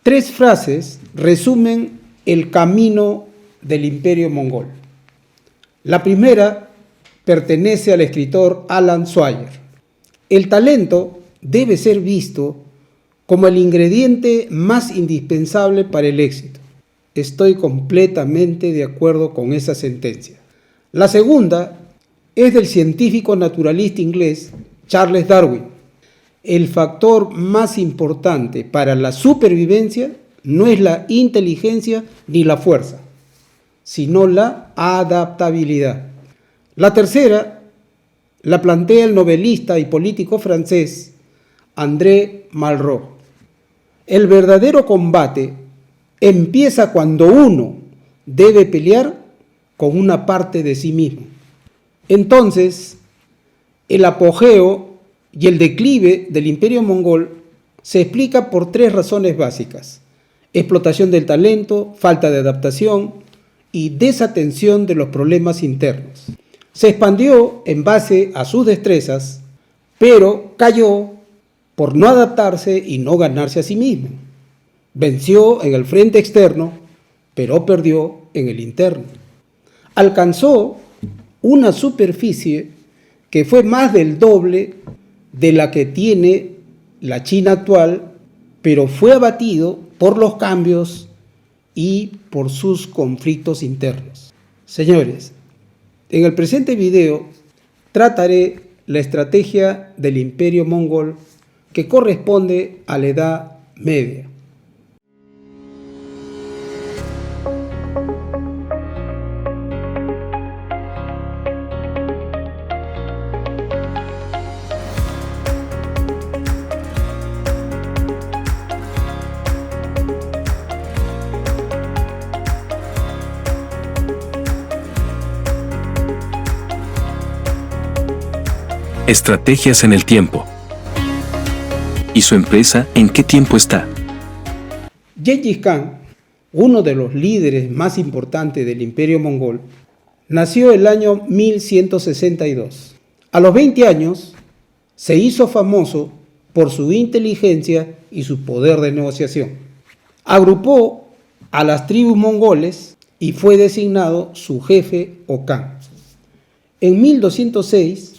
Tres frases resumen el camino del imperio mongol. La primera pertenece al escritor Alan Swyer. El talento debe ser visto como el ingrediente más indispensable para el éxito. Estoy completamente de acuerdo con esa sentencia. La segunda es del científico naturalista inglés Charles Darwin. El factor más importante para la supervivencia no es la inteligencia ni la fuerza, sino la adaptabilidad. La tercera la plantea el novelista y político francés André Malraux. El verdadero combate empieza cuando uno debe pelear con una parte de sí mismo. Entonces, el apogeo y el declive del imperio mongol se explica por tres razones básicas: explotación del talento, falta de adaptación y desatención de los problemas internos. Se expandió en base a sus destrezas, pero cayó por no adaptarse y no ganarse a sí mismo. Venció en el frente externo, pero perdió en el interno. Alcanzó una superficie que fue más del doble de la que tiene la China actual, pero fue abatido por los cambios y por sus conflictos internos. Señores, en el presente video trataré la estrategia del imperio mongol que corresponde a la Edad Media. Estrategias en el tiempo. ¿Y su empresa en qué tiempo está? Gengis Khan, uno de los líderes más importantes del imperio mongol, nació el año 1162. A los 20 años se hizo famoso por su inteligencia y su poder de negociación. Agrupó a las tribus mongoles y fue designado su jefe o Khan. En 1206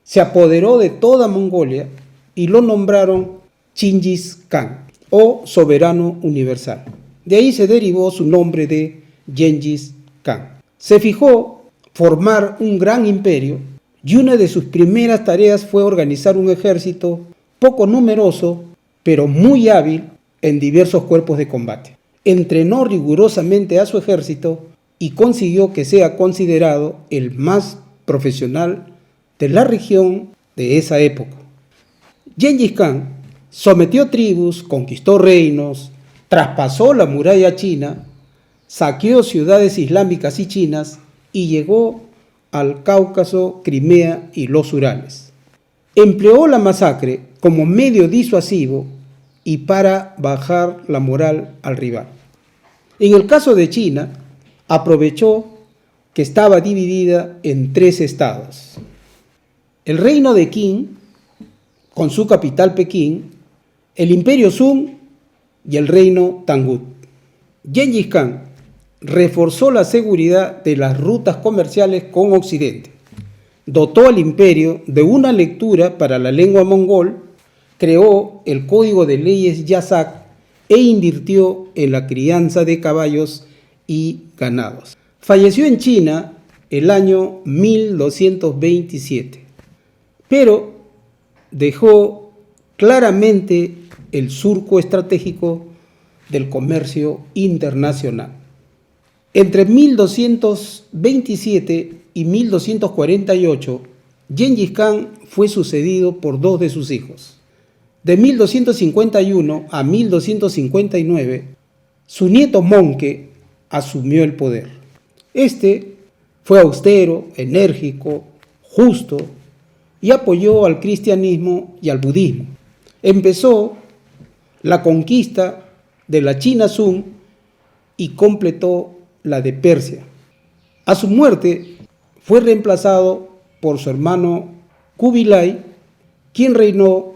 se apoderó de toda Mongolia y lo nombraron Chingis Khan, o soberano universal. De ahí se derivó su nombre de Gengis Khan. Se fijó formar un gran imperio y una de sus primeras tareas fue organizar un ejército poco numeroso, pero muy hábil en diversos cuerpos de combate. Entrenó rigurosamente a su ejército y consiguió que sea considerado el más profesional de la región de esa época. Gengis Khan sometió tribus, conquistó reinos, traspasó la muralla china, saqueó ciudades islámicas y chinas y llegó al Cáucaso, Crimea y los Urales. Empleó la masacre como medio disuasivo y para bajar la moral al rival. En el caso de China, aprovechó que estaba dividida en tres estados: el reino de Qin, con su capital Pekín, el imperio Sung y el reino Tangut. Gengis Khan reforzó la seguridad de las rutas comerciales con Occidente, dotó al imperio de una lectura para la lengua mongol, creó el código de leyes Yasak e invirtió en la crianza de caballos y ganados. Falleció en China el año 1227. Pero dejó claramente el surco estratégico del comercio internacional. Entre 1227 y 1248, Gengis Khan fue sucedido por dos de sus hijos. De 1251 a 1259, su nieto Möngke asumió el poder. Este fue austero, enérgico, justo, y apoyó al cristianismo y al budismo. Empezó la conquista de la China Sung y completó la de Persia. A su muerte fue reemplazado por su hermano Kubilai, quien reinó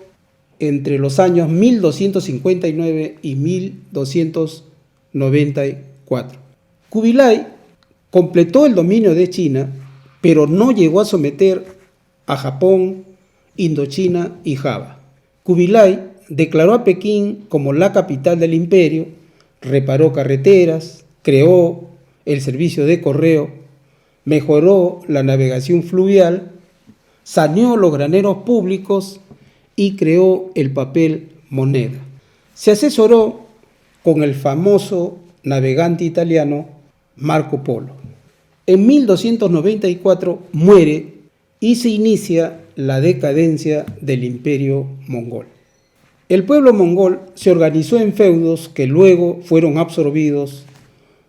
entre los años 1259 y 1294. Kubilai completó el dominio de China, pero no llegó a someter a Japón, Indochina y Java. Kubilai declaró a Pekín como la capital del imperio, reparó carreteras, creó el servicio de correo, mejoró la navegación fluvial, saneó los graneros públicos y creó el papel moneda. Se asesoró con el famoso navegante italiano Marco Polo. En 1294 muere y se inicia la decadencia del imperio mongol. El pueblo mongol se organizó en feudos que luego fueron absorbidos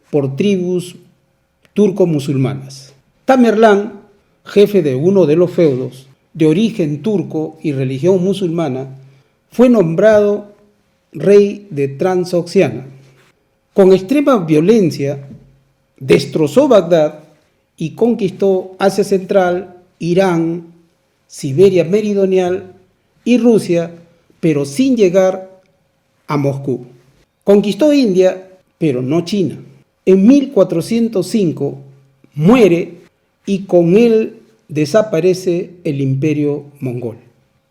por tribus turco-musulmanas. Tamerlán, jefe de uno de los feudos, de origen turco y religión musulmana, fue nombrado rey de Transoxiana. Con extrema violencia, destrozó Bagdad y conquistó Asia Central, Irán, Siberia Meridional y Rusia, pero sin llegar a Moscú. Conquistó India, pero no China. En 1405 muere y con él desaparece el imperio mongol.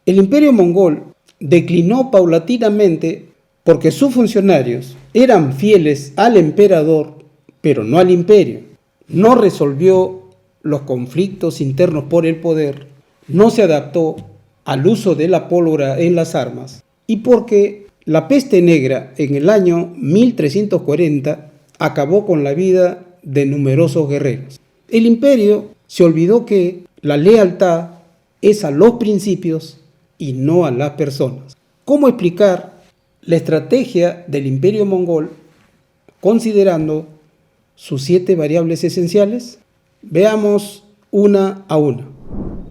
El imperio mongol declinó paulatinamente porque sus funcionarios eran fieles al emperador, pero no al imperio. No resolvió los conflictos internos por el poder, no se adaptó al uso de la pólvora en las armas y porque la peste negra en el año 1340 acabó con la vida de numerosos guerreros. El imperio se olvidó que la lealtad es a los principios y no a las personas. ¿Cómo explicar la estrategia del imperio mongol considerando sus 7 variables esenciales? Veamos una a una.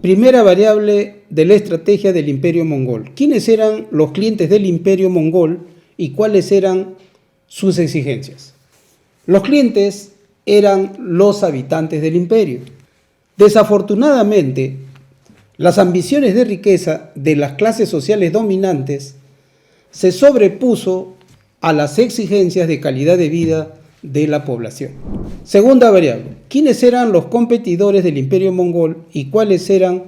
Primera variable de la estrategia del imperio mongol. ¿Quiénes eran los clientes del imperio mongol y cuáles eran sus exigencias? Los clientes eran los habitantes del imperio. Desafortunadamente, las ambiciones de riqueza de las clases sociales dominantes se sobrepuso a las exigencias de calidad de vida de la población. Segunda variable, ¿quiénes eran los competidores del imperio mongol y cuáles eran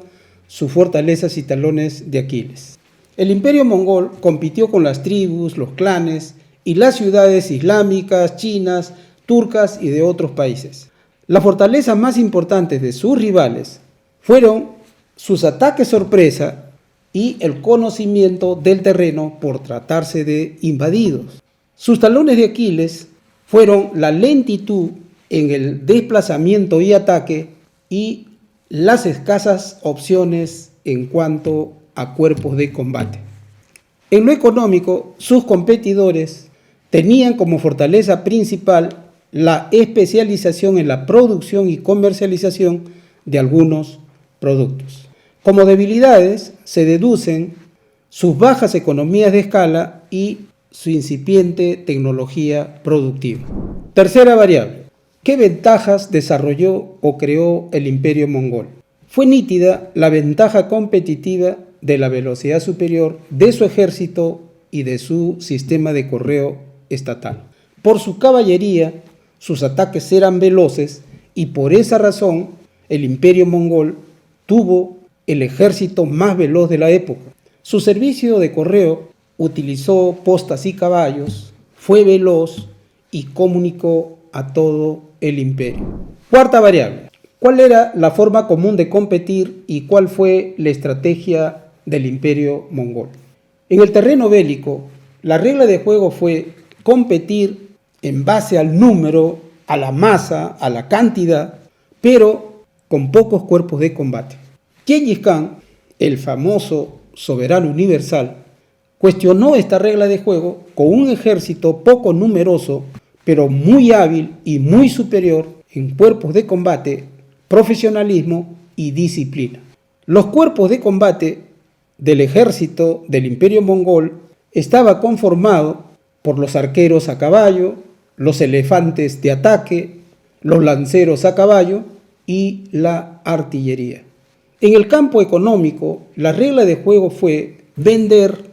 sus fortalezas y talones de Aquiles? El imperio mongol compitió con las tribus, los clanes y las ciudades islámicas, chinas, turcas y de otros países. Las fortalezas más importantes de sus rivales fueron sus ataques sorpresa y el conocimiento del terreno por tratarse de invadidos. Sus talones de Aquiles fueron la lentitud en el desplazamiento y ataque y las escasas opciones en cuanto a cuerpos de combate. En lo económico, sus competidores tenían como fortaleza principal la especialización en la producción y comercialización de algunos productos. Como debilidades se deducen sus bajas economías de escala y su incipiente tecnología productiva. Tercera variable. ¿Qué ventajas desarrolló o creó el imperio mongol? Fue nítida la ventaja competitiva de la velocidad superior de su ejército y de su sistema de correo estatal. Por su caballería, sus ataques eran veloces y por esa razón el imperio mongol tuvo el ejército más veloz de la época. Su servicio de correo utilizó postas y caballos, fue veloz y comunicó a todo el imperio. Cuarta variable. ¿Cuál era la forma común de competir y cuál fue la estrategia del imperio mongol? En el terreno bélico, la regla de juego fue competir en base al número, a la masa, a la cantidad, pero con pocos cuerpos de combate. Gengis Khan, el famoso soberano universal, cuestionó esta regla de juego con un ejército poco numeroso, pero muy hábil y muy superior en cuerpos de combate, profesionalismo y disciplina. Los cuerpos de combate del ejército del imperio mongol estaba conformado por los arqueros a caballo, los elefantes de ataque, los lanceros a caballo y la artillería. En el campo económico, la regla de juego fue vender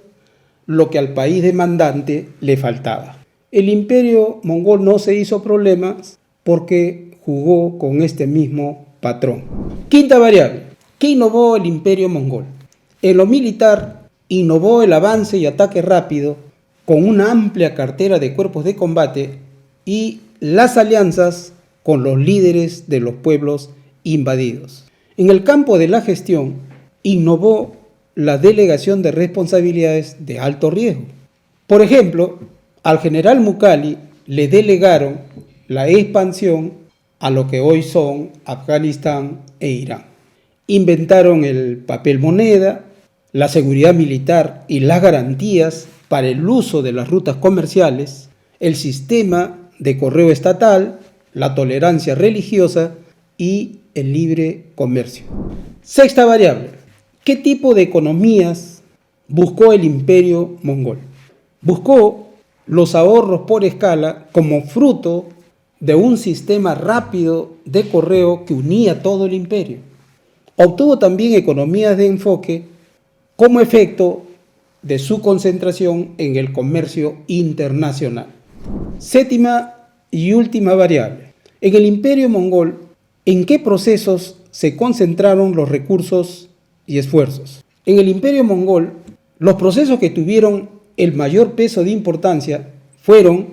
lo que al país demandante le faltaba. El imperio mongol no se hizo problemas porque jugó con este mismo patrón. Quinta variable. ¿Qué innovó el imperio mongol? En lo militar, innovó el avance y ataque rápido con una amplia cartera de cuerpos de combate y las alianzas con los líderes de los pueblos invadidos. En el campo de la gestión, innovó la delegación de responsabilidades de alto riesgo. Por ejemplo, al general Mukhali le delegaron la expansión a lo que hoy son Afganistán e Irán. Inventaron el papel moneda, la seguridad militar y las garantías para el uso de las rutas comerciales, el sistema de correo estatal, la tolerancia religiosa y el libre comercio. Sexta variable. ¿Qué tipo de economías buscó el imperio mongol? Buscó los ahorros por escala como fruto de un sistema rápido de correo que unía todo el imperio. Obtuvo también economías de enfoque como efecto de su concentración en el comercio internacional. Séptima y última variable. En el imperio mongol, ¿en qué procesos se concentraron los recursos y esfuerzos? En el imperio mongol, los procesos que tuvieron el mayor peso de importancia fueron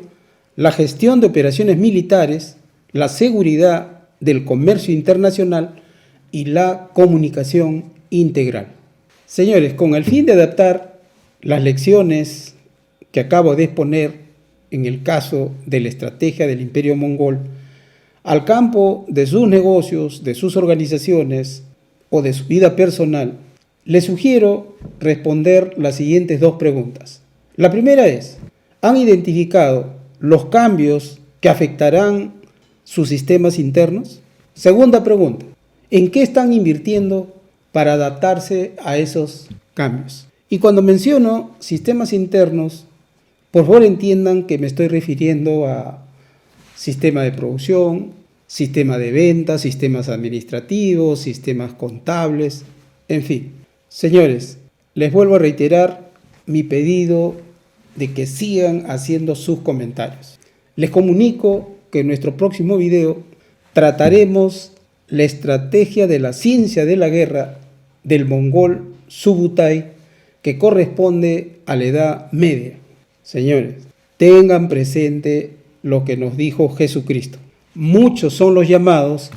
la gestión de operaciones militares, la seguridad del comercio internacional y la comunicación integral. Señores, con el fin de adaptar las lecciones que acabo de exponer en el caso de la estrategia del imperio mongol al campo de sus negocios, de sus organizaciones o de su vida personal, les sugiero responder las siguientes dos preguntas. La primera es, ¿han identificado los cambios que afectarán sus sistemas internos? Segunda pregunta, ¿en qué están invirtiendo para adaptarse a esos cambios? Y cuando menciono sistemas internos, por favor entiendan que me estoy refiriendo a sistema de producción, sistema de ventas, sistemas administrativos, sistemas contables, en fin. Señores, les vuelvo a reiterar mi pedido de que sigan haciendo sus comentarios. Les comunico que en nuestro próximo video trataremos la estrategia de la ciencia de la guerra del mongol Subutai que corresponde a la Edad Media. Señores, tengan presente lo que nos dijo Jesucristo. Muchos son los llamados,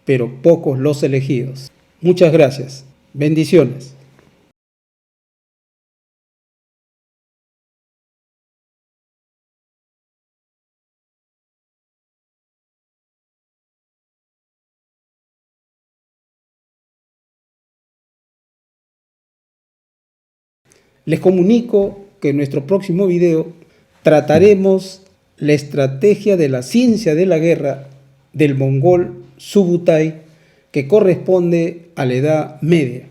pero pocos los elegidos. Muchas gracias. Bendiciones. Les comunico que en nuestro próximo video trataremos la estrategia de la ciencia de la guerra del mongol Subutai que corresponde a la Edad Media.